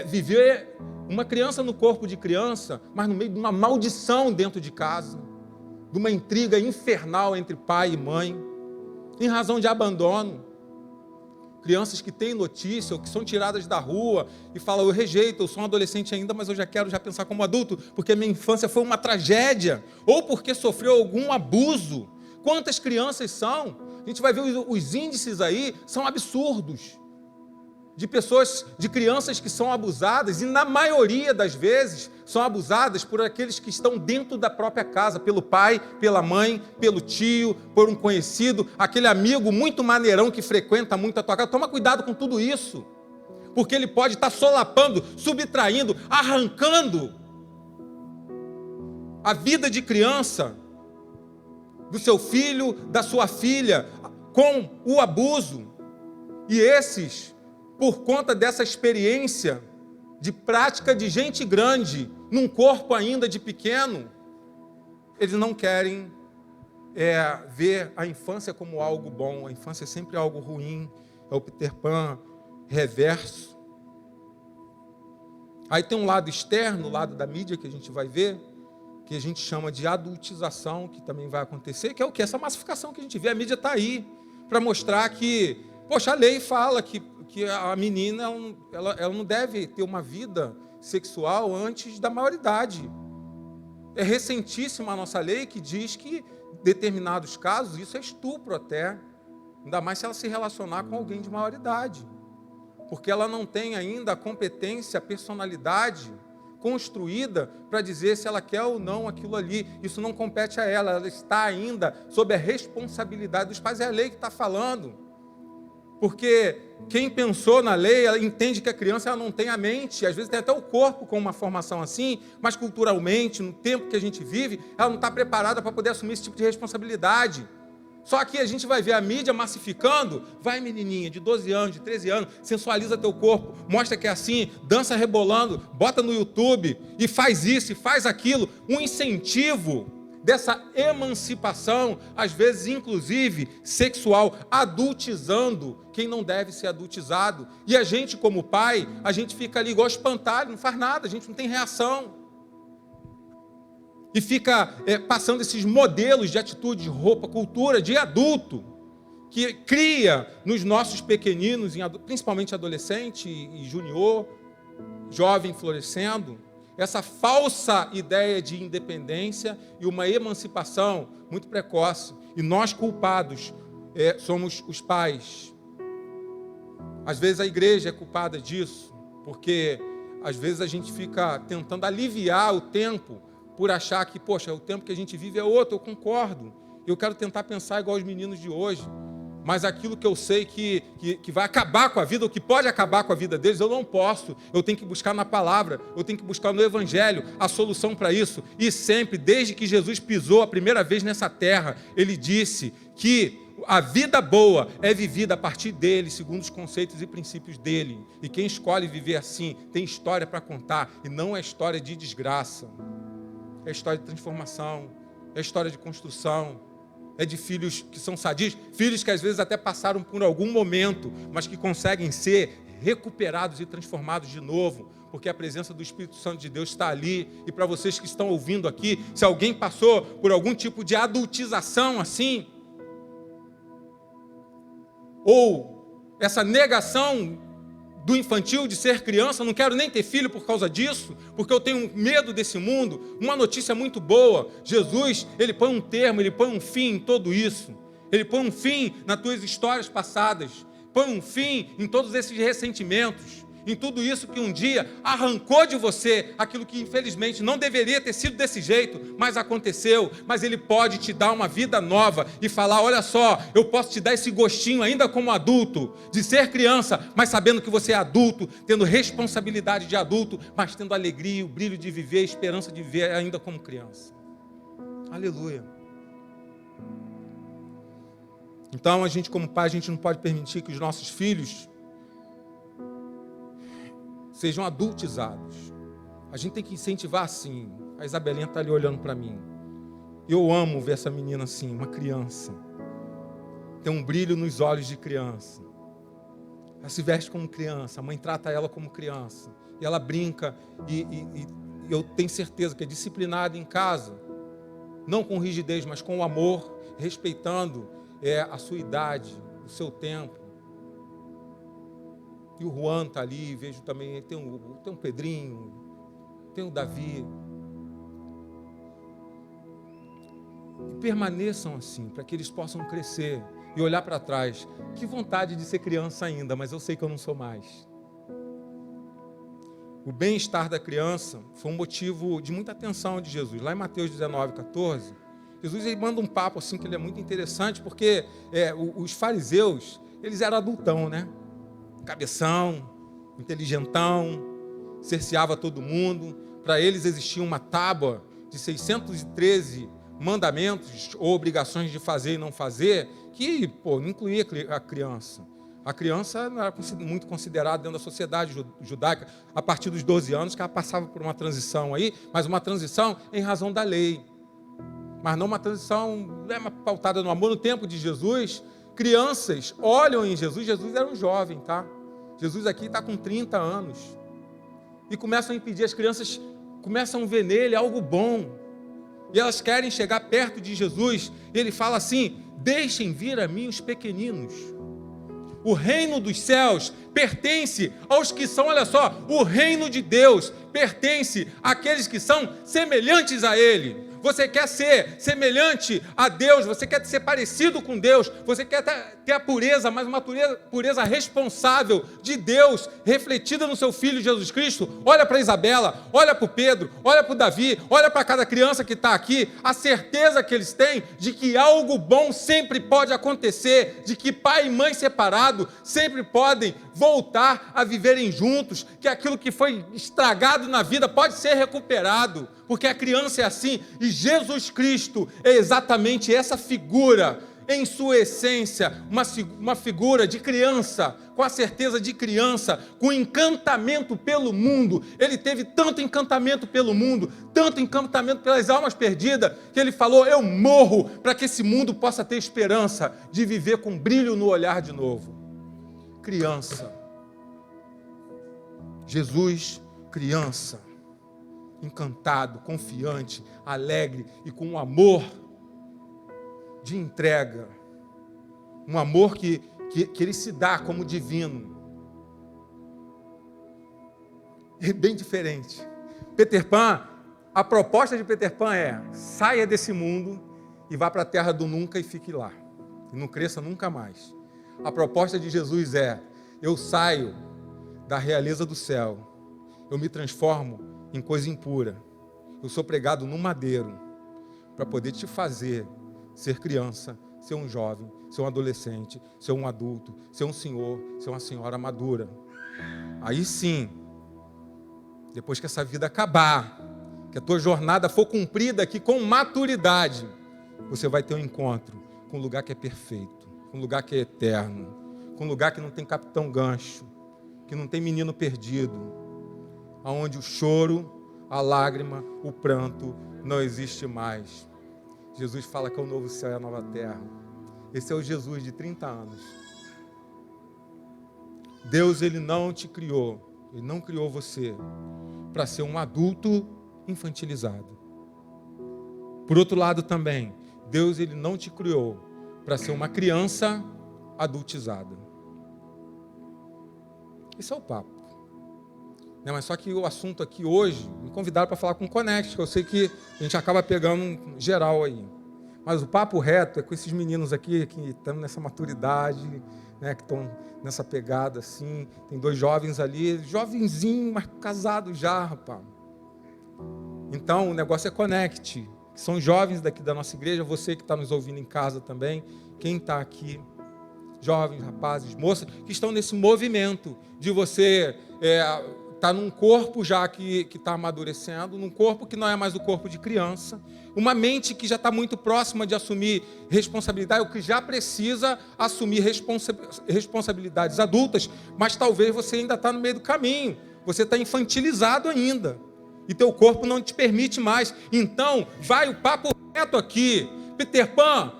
viver uma criança no corpo de criança, mas no meio de uma maldição dentro de casa, de uma intriga infernal entre pai e mãe, em razão de abandono. Crianças que têm notícia ou que são tiradas da rua e falam, eu rejeito, eu sou um adolescente ainda, mas eu já quero pensar como adulto, porque minha infância foi uma tragédia, ou porque sofreu algum abuso. Quantas crianças são? A gente vai ver os índices aí, são absurdos. De pessoas, de crianças que são abusadas, e na maioria das vezes são abusadas por aqueles que estão dentro da própria casa, pelo pai, pela mãe, pelo tio, por um conhecido, aquele amigo muito maneirão que frequenta muito a tua casa. Toma cuidado com tudo isso, porque ele pode estar solapando, subtraindo, arrancando a vida de criança, do seu filho, da sua filha, com o abuso. E esses, por conta dessa experiência de prática de gente grande, num corpo ainda de pequeno, eles não querem ver a infância como algo bom. A infância é sempre algo ruim, é o Peter Pan reverso. Aí tem um lado externo, o lado da mídia que a gente vai ver, que a gente chama de adultização, que também vai acontecer, que é o quê? Essa massificação que a gente vê. A mídia está aí para mostrar que, a lei fala que a menina ela não deve ter uma vida sexual antes da maioridade. É recentíssima a nossa lei que diz que, em determinados casos, isso é estupro até. Ainda mais se ela se relacionar com alguém de maior idade. Porque ela não tem ainda a competência, a personalidade construída para dizer se ela quer ou não aquilo ali. Isso não compete a ela, ela está ainda sob a responsabilidade dos pais. É a lei que está falando. Porque quem pensou na lei, ela entende que a criança ela não tem a mente, às vezes tem até o corpo com uma formação assim, mas culturalmente, no tempo que a gente vive, ela não está preparada para poder assumir esse tipo de responsabilidade. Só que a gente vai ver a mídia massificando, vai menininha de 12 anos, de 13 anos, sensualiza teu corpo, mostra que é assim, dança rebolando, bota no YouTube e faz isso e faz aquilo, um incentivo dessa emancipação, às vezes inclusive sexual, adultizando quem não deve ser adultizado. E a gente como pai, a gente fica ali igual espantalho, não faz nada, a gente não tem reação. E fica passando esses modelos de atitude, roupa, cultura de adulto, que cria nos nossos pequeninos, principalmente adolescente e junior, jovem florescendo, essa falsa ideia de independência e uma emancipação muito precoce. E nós culpados somos os pais. Às vezes a igreja é culpada disso, porque às vezes a gente fica tentando aliviar o tempo, por achar que, poxa, o tempo que a gente vive é outro, eu concordo. Eu quero tentar pensar igual os meninos de hoje. Mas aquilo que eu sei que vai acabar com a vida, ou que pode acabar com a vida deles, eu não posso. Eu tenho que buscar na palavra, eu tenho que buscar no Evangelho a solução para isso. E sempre, desde que Jesus pisou a primeira vez nessa terra, ele disse que a vida boa é vivida a partir dele, segundo os conceitos e princípios dele. E quem escolhe viver assim, tem história para contar, e não é história de desgraça. É história de transformação, é história de construção, é de filhos que são sadios, filhos que às vezes até passaram por algum momento, mas que conseguem ser recuperados e transformados de novo, porque a presença do Espírito Santo de Deus está ali. E para vocês que estão ouvindo aqui, se alguém passou por algum tipo de adultização assim, ou essa negação do infantil, de ser criança, não quero nem ter filho por causa disso, porque eu tenho medo desse mundo. Uma notícia muito boa, Jesus, ele põe um termo, ele põe um fim em tudo isso. Ele põe um fim nas tuas histórias passadas, põe um fim em todos esses ressentimentos, em tudo isso que um dia arrancou de você aquilo que infelizmente não deveria ter sido desse jeito, mas aconteceu. Mas ele pode te dar uma vida nova e falar, olha só, eu posso te dar esse gostinho ainda como adulto, de ser criança, mas sabendo que você é adulto, tendo responsabilidade de adulto, mas tendo alegria, o brilho de viver, a esperança de viver ainda como criança. Aleluia. Então a gente como pai, a gente não pode permitir que os nossos filhos sejam adultizados. A gente tem que incentivar assim. A Isabelinha está ali olhando para mim. Eu amo ver essa menina assim, uma criança. Tem um brilho nos olhos de criança. Ela se veste como criança, a mãe trata ela como criança. E ela brinca e eu tenho certeza que é disciplinada em casa. Não com rigidez, mas com amor, respeitando a sua idade, o seu tempo. E o Juan está ali, vejo também, tem um Pedrinho, tem o Davi. E permaneçam assim, para que eles possam crescer e olhar para trás. Que vontade de ser criança ainda, mas eu sei que eu não sou mais. O bem-estar da criança foi um motivo de muita atenção de Jesus. Lá em Mateus 19, 14, Jesus ele manda um papo assim, que ele é muito interessante, porque os fariseus, eles eram adultão, né? Cabeção, inteligentão, cerceava todo mundo. Para eles existia uma tábua de 613 mandamentos ou obrigações de fazer e não fazer, que não incluía a criança. A criança não era muito considerada dentro da sociedade judaica a partir dos 12 anos, que ela passava por uma transição aí, mas uma transição em razão da lei. Mas não uma transição pautada no amor. No tempo de Jesus, crianças olham em Jesus. Jesus era um jovem, tá? Jesus aqui está com 30 anos. E começam a impedir, as crianças começam a ver nele algo bom. E elas querem chegar perto de Jesus. E ele fala assim, deixem vir a mim os pequeninos. O reino dos céus pertence aos que são, olha só, o reino de Deus pertence àqueles que são semelhantes a Ele. Você quer ser semelhante a Deus, você quer ser parecido com Deus, você quer ter a pureza, mas uma pureza responsável de Deus, refletida no seu Filho Jesus Cristo. Olha para Isabela, olha para o Pedro, olha para o Davi, olha para cada criança que está aqui, a certeza que eles têm de que algo bom sempre pode acontecer, de que pai e mãe separados sempre podem voltar a viverem juntos, que aquilo que foi estragado na vida pode ser recuperado, porque a criança é assim, e Jesus Cristo é exatamente essa figura, em sua essência, uma figura de criança, com a certeza de criança, com encantamento pelo mundo. Ele teve tanto encantamento pelo mundo, tanto encantamento pelas almas perdidas, que ele falou: eu morro para que esse mundo possa ter esperança de viver com brilho no olhar de novo. Criança. Jesus, criança. Encantado, confiante, alegre e com um amor de entrega, um amor que ele se dá como divino. É bem diferente. Peter Pan, a proposta de Peter Pan é: saia desse mundo e vá para a terra do nunca e fique lá, e não cresça nunca mais. A proposta de Jesus é: eu saio da realeza do céu, eu me transformo em coisa impura. Eu sou pregado no madeiro para poder te fazer ser criança, ser um jovem, ser um adolescente, ser um adulto, ser um senhor, ser uma senhora madura. Aí sim, depois que essa vida acabar, que a tua jornada for cumprida aqui com maturidade, você vai ter um encontro com um lugar que é perfeito, com um lugar que é eterno, com um lugar que não tem capitão gancho, que não tem menino perdido, onde o choro, a lágrima, o pranto não existe mais. Jesus fala que é o novo céu e a nova terra. Esse é o Jesus de 30 anos. Deus, Ele não te criou, Ele não criou você para ser um adulto infantilizado. Por outro lado também, Deus, Ele não te criou para ser uma criança adultizada. Esse é o papo. Mas só que o assunto aqui hoje, me convidaram para falar com o Connect, que eu sei que a gente acaba pegando um geral aí. Mas o papo reto é com esses meninos aqui, que estão nessa maturidade, né, que estão nessa pegada assim. Tem 2 jovens ali, jovenzinho, mas casado já, rapaz. Então, o negócio é Connect. São jovens daqui da nossa igreja, você que está nos ouvindo em casa também, quem está aqui, jovens, rapazes, moças, que estão nesse movimento de você... está num corpo já que está amadurecendo, num corpo que não é mais o corpo de criança, uma mente que já está muito próxima de assumir responsabilidade, ou que já precisa assumir responsabilidades adultas, mas talvez você ainda está no meio do caminho, você está infantilizado ainda, e teu corpo não te permite mais. Então, vai o papo reto aqui. Peter Pan,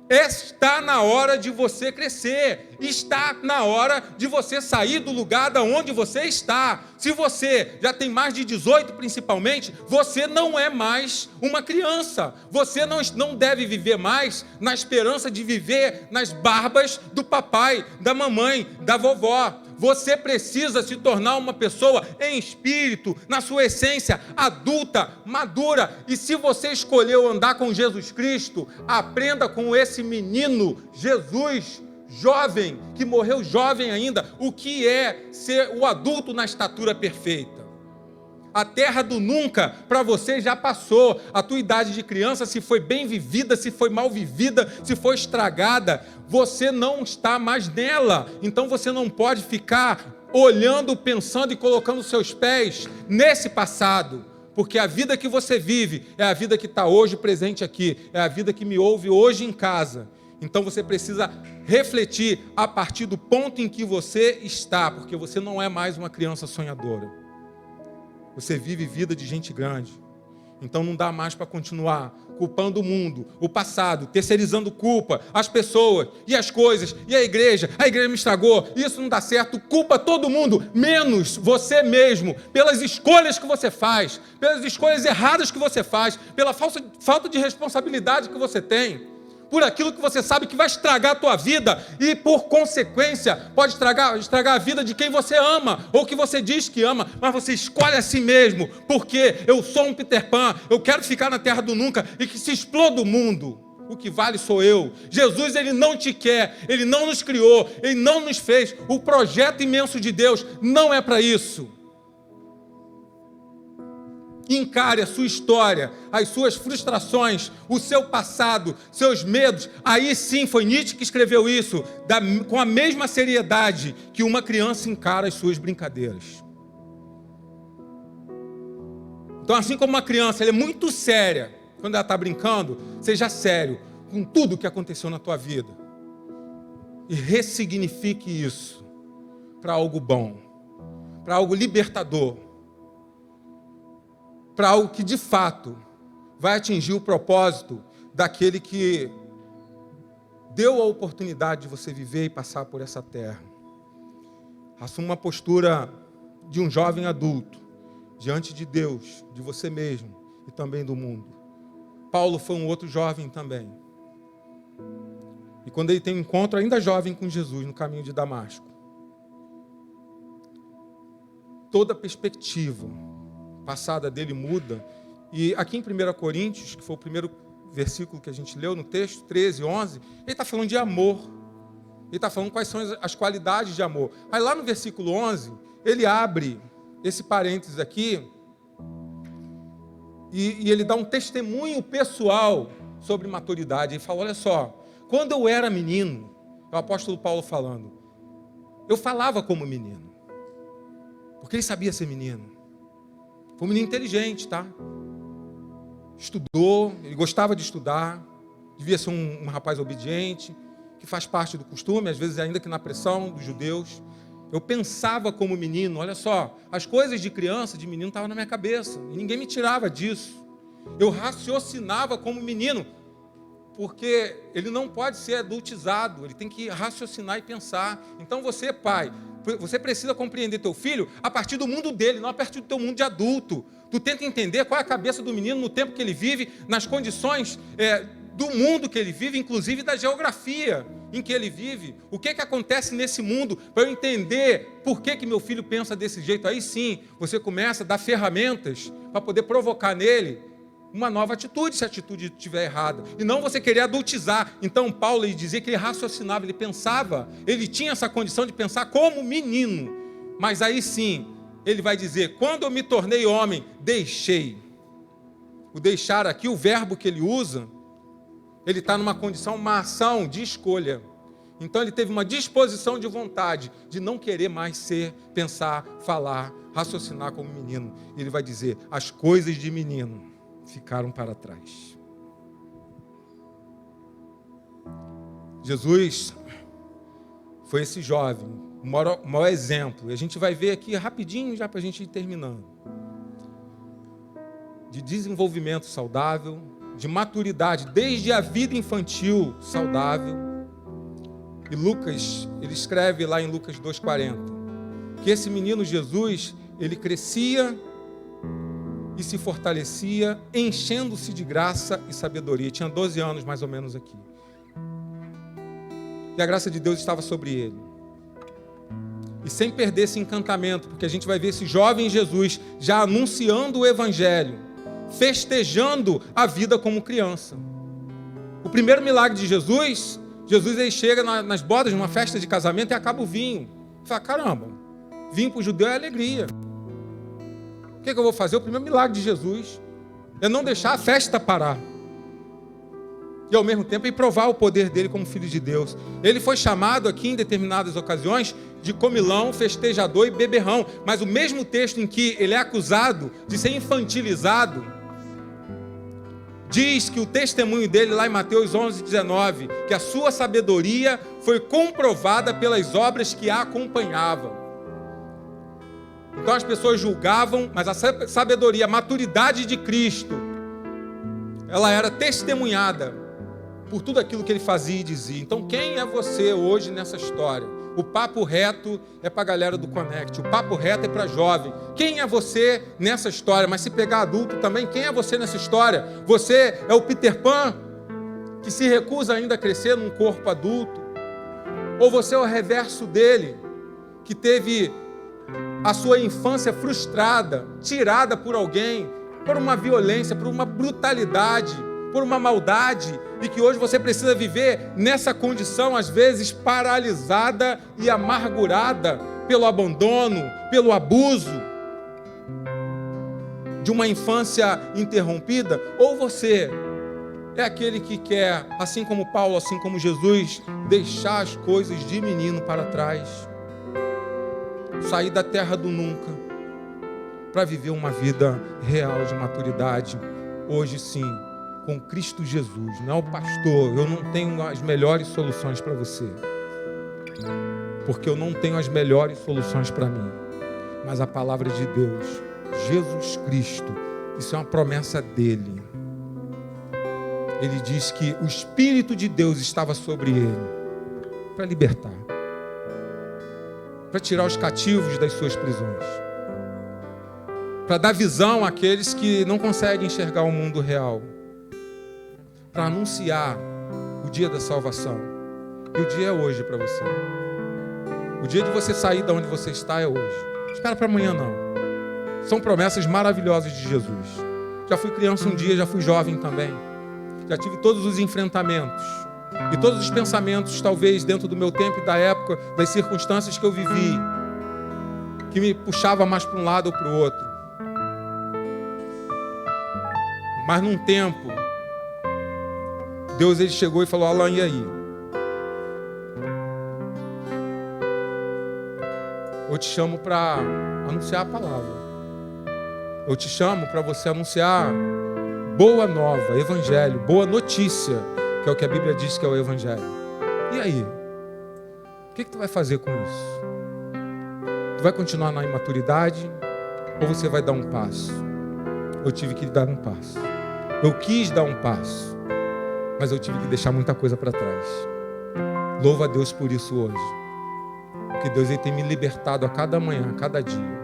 está na hora de você crescer, está na hora de você sair do lugar da onde você está. Se você já tem mais de 18 principalmente, você não é mais uma criança, você não deve viver mais na esperança de viver nas barbas do papai, da mamãe, da vovó. Você precisa se tornar uma pessoa em espírito, na sua essência, adulta, madura. E se você escolheu andar com Jesus Cristo, aprenda com esse menino, Jesus, jovem, que morreu jovem ainda, o que é ser o adulto na estatura perfeita. A terra do nunca, para você já passou. A tua idade de criança, se foi bem vivida, se foi mal vivida, se foi estragada, você não está mais nela. Então você não pode ficar olhando, pensando e colocando seus pés nesse passado. Porque a vida que você vive é a vida que está hoje presente aqui, é a vida que me ouve hoje em casa. Então você precisa refletir a partir do ponto em que você está, porque você não é mais uma criança sonhadora. Você vive vida de gente grande. Então não dá mais para continuar culpando o mundo, o passado, terceirizando culpa, as pessoas e as coisas, e a igreja me estragou, isso não dá certo, culpa todo mundo, menos você mesmo, pelas escolhas que você faz, pelas escolhas erradas que você faz, pela falta de responsabilidade que você tem. por aquilo que você sabe que vai estragar a tua vida e, por consequência, pode estragar a vida de quem você ama ou que você diz que ama, mas você escolhe a si mesmo, porque eu sou um Peter Pan, eu quero ficar na terra do nunca e que se exploda o mundo. O que vale sou eu. Jesus, ele não te quer, ele não nos criou, ele não nos fez. O projeto imenso de Deus não é para isso. Encare a sua história, as suas frustrações, o seu passado, seus medos. Aí sim, foi Nietzsche que escreveu isso, com a mesma seriedade que uma criança encara as suas brincadeiras. Então, assim como uma criança, ela é muito séria quando ela está brincando, seja sério com tudo que aconteceu na tua vida. E ressignifique isso para algo bom, para algo libertador, para algo que de fato vai atingir o propósito daquele que deu a oportunidade de você viver e passar por essa terra. Assuma uma postura de um jovem adulto, diante de Deus, de você mesmo e também do mundo. Paulo foi um outro jovem também. E quando ele tem um encontro ainda jovem com Jesus no caminho de Damasco, toda a perspectiva passada dele muda. E aqui em 1 Coríntios, que foi o primeiro versículo que a gente leu no texto, 13, 11, ele está falando de amor. Ele está falando quais são as qualidades de amor. Aí lá no versículo 11, ele abre esse parênteses aqui, e ele dá um testemunho pessoal sobre maturidade. Ele fala, olha só, quando eu era menino, é o apóstolo Paulo falando, eu falava como menino, porque ele sabia ser menino. Foi um menino inteligente, tá? Estudou, ele gostava de estudar, devia ser um rapaz obediente, que faz parte do costume, às vezes ainda que na pressão dos judeus. Eu pensava como menino, olha só, as coisas de criança, de menino, estavam na minha cabeça, e ninguém me tirava disso. Eu raciocinava como menino, porque ele não pode ser adultizado, ele tem que raciocinar e pensar. Então você, pai, você precisa compreender teu filho a partir do mundo dele, não a partir do teu mundo de adulto. Tu tenta entender qual é a cabeça do menino no tempo que ele vive, nas condições do mundo que ele vive, inclusive da geografia em que ele vive, o que acontece nesse mundo, para eu entender por que meu filho pensa desse jeito. Aí sim, você começa a dar ferramentas para poder provocar nele uma nova atitude, se a atitude estiver errada, e não você querer adultizar. Então Paulo ele dizia que ele raciocinava, ele pensava, ele tinha essa condição de pensar como menino, mas aí sim, ele vai dizer, quando eu me tornei homem, deixei. O deixar aqui, o verbo que ele usa, ele está numa condição, uma ação de escolha. Então ele teve uma disposição de vontade, de não querer mais pensar, falar, raciocinar como menino. Ele vai dizer, as coisas de menino ficaram para trás. Jesus foi esse jovem, o maior exemplo. E a gente vai ver aqui rapidinho, já para a gente ir terminando. De desenvolvimento saudável, de maturidade, desde a vida infantil saudável. E Lucas, ele escreve lá em Lucas 2,40, que esse menino Jesus, ele crescia e se fortalecia, enchendo-se de graça e sabedoria. Tinha 12 anos mais ou menos aqui. E a graça de Deus estava sobre ele. E sem perder esse encantamento, porque a gente vai ver esse jovem Jesus já anunciando o Evangelho, festejando a vida como criança. O primeiro milagre de Jesus ele chega nas bodas, numa festa de casamento, e acaba o vinho. Fala, caramba, vinho para o judeu é alegria. O que eu vou fazer? O primeiro milagre de Jesus é não deixar a festa parar. E ao mesmo tempo, provar o poder dele como filho de Deus. Ele foi chamado aqui em determinadas ocasiões de comilão, festejador e beberrão. Mas o mesmo texto em que ele é acusado de ser infantilizado, diz que o testemunho dele lá em Mateus 11:19, que a sua sabedoria foi comprovada pelas obras que a acompanhavam. Então as pessoas julgavam, mas a sabedoria, a maturidade de Cristo, ela era testemunhada por tudo aquilo que ele fazia e dizia. Então quem é você hoje nessa história? O papo reto é para a galera do Connect, o papo reto é para jovem. Quem é você nessa história? Mas se pegar adulto também, quem é você nessa história? Você é o Peter Pan, que se recusa ainda a crescer num corpo adulto, ou você é o reverso dele, que teve a sua infância frustrada, tirada por alguém, por uma violência, por uma brutalidade, por uma maldade, e que hoje você precisa viver nessa condição, às vezes paralisada e amargurada pelo abandono, pelo abuso de uma infância interrompida, ou você é aquele que quer, assim como Paulo, assim como Jesus, deixar as coisas de menino para trás, sair da terra do nunca, para viver uma vida real de maturidade, hoje sim, com Cristo Jesus. Não é o pastor, eu não tenho as melhores soluções para você, porque eu não tenho as melhores soluções para mim, mas a palavra de Deus, Jesus Cristo, isso é uma promessa dele. Ele diz que o Espírito de Deus estava sobre ele para libertar, para tirar os cativos das suas prisões, para dar visão àqueles que não conseguem enxergar o mundo real, para anunciar o dia da salvação. E o dia é hoje para você. O dia de você sair de onde você está é hoje. Espera para amanhã não. São promessas maravilhosas de Jesus. Já fui criança um dia, já fui jovem também. Já tive todos os enfrentamentos e todos os pensamentos, talvez dentro do meu tempo e da época, das circunstâncias que eu vivi, que me puxava mais para um lado ou para o outro. Mas num tempo, Deus ele chegou e falou: Alan, e aí? Eu te chamo para anunciar a palavra. Eu te chamo para você anunciar boa nova, evangelho, boa notícia, que é o que a Bíblia diz que é o evangelho. E aí? O que tu vai fazer com isso? Tu vai continuar na imaturidade ou você vai dar um passo? Eu tive que dar um passo. Eu quis dar um passo, mas eu tive que deixar muita coisa para trás. Louvo a Deus por isso hoje, porque Deus ele tem me libertado a cada manhã, a cada dia.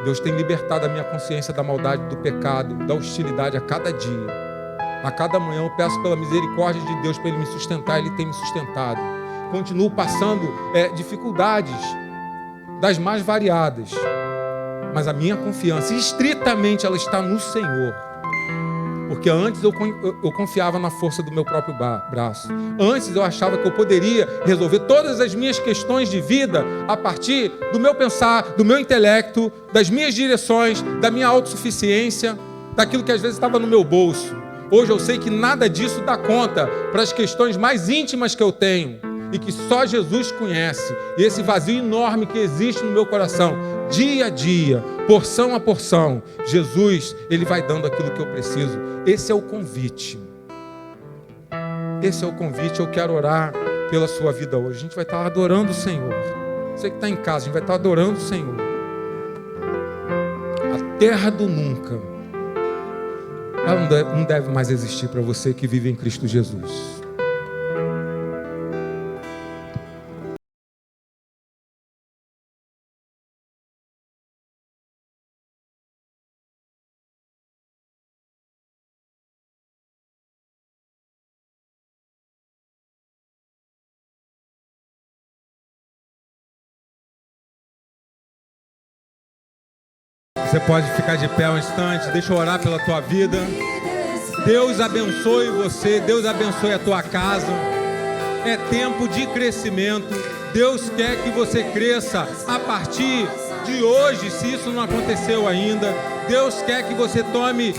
Deus tem libertado a minha consciência da maldade, do pecado, da hostilidade a cada dia. A cada manhã eu peço pela misericórdia de Deus para Ele me sustentar. Ele tem me sustentado. Continuo passando dificuldades das mais variadas, mas a minha confiança, estritamente, ela está no Senhor. Porque antes eu confiava na força do meu próprio braço. Antes eu achava que eu poderia resolver todas as minhas questões de vida a partir do meu pensar, do meu intelecto, das minhas direções, da minha autossuficiência, daquilo que às vezes estava no meu bolso. Hoje eu sei que nada disso dá conta para as questões mais íntimas que eu tenho e que só Jesus conhece. E esse vazio enorme que existe no meu coração, dia a dia, porção a porção, Jesus, Ele vai dando aquilo que eu preciso. Esse é o convite. Esse é o convite. Eu quero orar pela sua vida hoje. A gente vai estar adorando o Senhor. Você que está em casa, a gente vai estar adorando o Senhor. A terra do nunca, ela não deve mais existir para você que vive em Cristo Jesus. Você pode ficar de pé um instante, deixa eu orar pela tua vida. Deus abençoe você, Deus abençoe a tua casa. É tempo de crescimento. Deus quer que você cresça a partir de hoje, se isso não aconteceu ainda. Deus quer que você tome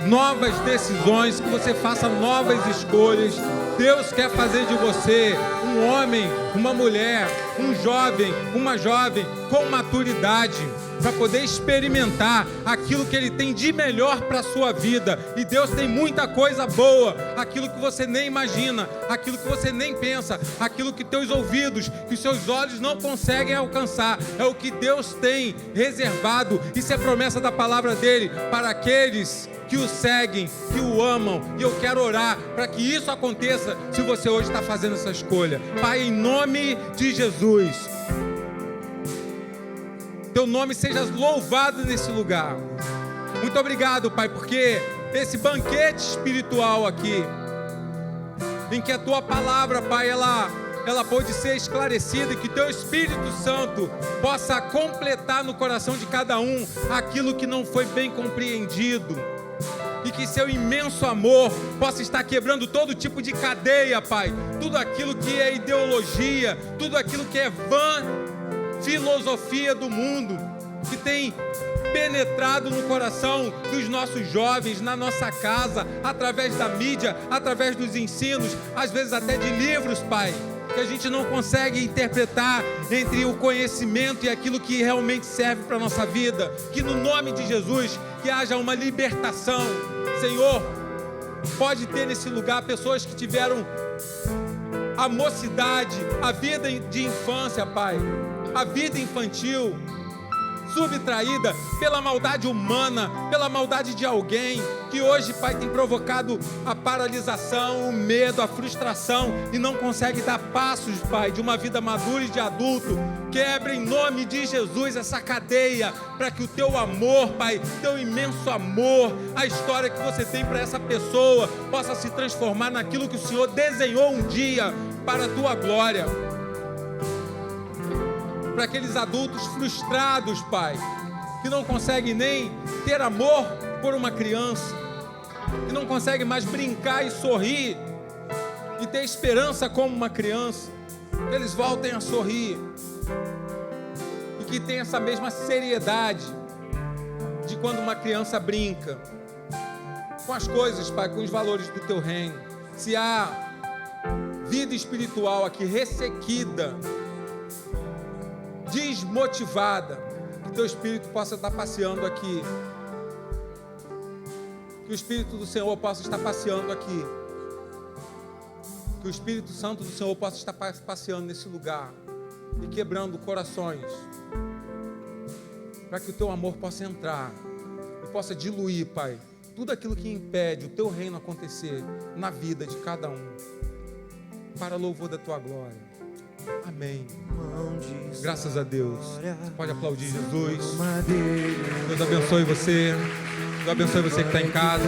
novas decisões, que você faça novas escolhas. Deus quer fazer de você um homem, uma mulher, um jovem, uma jovem com maturidade, para poder experimentar aquilo que Ele tem de melhor para a sua vida. E Deus tem muita coisa boa, aquilo que você nem imagina, aquilo que você nem pensa, aquilo que teus ouvidos, que seus olhos não conseguem alcançar. É o que Deus tem reservado. Isso é promessa da palavra dEle para aqueles que o seguem, que o amam. E eu quero orar para que isso aconteça se você hoje está fazendo essa escolha. Pai, em nome de Jesus, Teu nome seja louvado nesse lugar. Muito obrigado, Pai, porque esse banquete espiritual aqui em que a tua palavra, Pai, ela pode ser esclarecida, e que teu Espírito Santo possa completar no coração de cada um aquilo que não foi bem compreendido, e que seu imenso amor possa estar quebrando todo tipo de cadeia, Pai, tudo aquilo que é ideologia, tudo aquilo que é vã filosofia do mundo, que tem penetrado no coração dos nossos jovens, na nossa casa, através da mídia, através dos ensinos, às vezes até de livros, Pai, que a gente não consegue interpretar entre o conhecimento e aquilo que realmente serve para a nossa vida. Que no nome de Jesus, que haja uma libertação. Senhor, pode ter nesse lugar pessoas que tiveram a mocidade, a vida de infância, Pai, a vida infantil subtraída pela maldade humana, pela maldade de alguém, que hoje, Pai, tem provocado a paralisação, o medo, a frustração, e não consegue dar passos, Pai, de uma vida madura e de adulto. Quebra em nome de Jesus essa cadeia, para que o teu amor, Pai, teu imenso amor, a história que você tem para essa pessoa, possa se transformar naquilo que o Senhor desenhou um dia para a tua glória. Para aqueles adultos frustrados, Pai, que não conseguem nem ter amor por uma criança, que não conseguem mais brincar e sorrir e ter esperança como uma criança, que eles voltem a sorrir e que tenham essa mesma seriedade de quando uma criança brinca com as coisas, Pai, com os valores do teu reino. Se há vida espiritual aqui ressequida, desmotivada, que teu Espírito possa estar passeando aqui, que o Espírito do Senhor possa estar passeando aqui, que o Espírito Santo do Senhor possa estar passeando nesse lugar e quebrando corações, para que o teu amor possa entrar e possa diluir, Pai, tudo aquilo que impede o teu reino acontecer na vida de cada um, para louvor da tua glória. Amém. Graças a Deus. Você pode aplaudir Jesus. Deus abençoe você. Deus abençoe você que está em casa.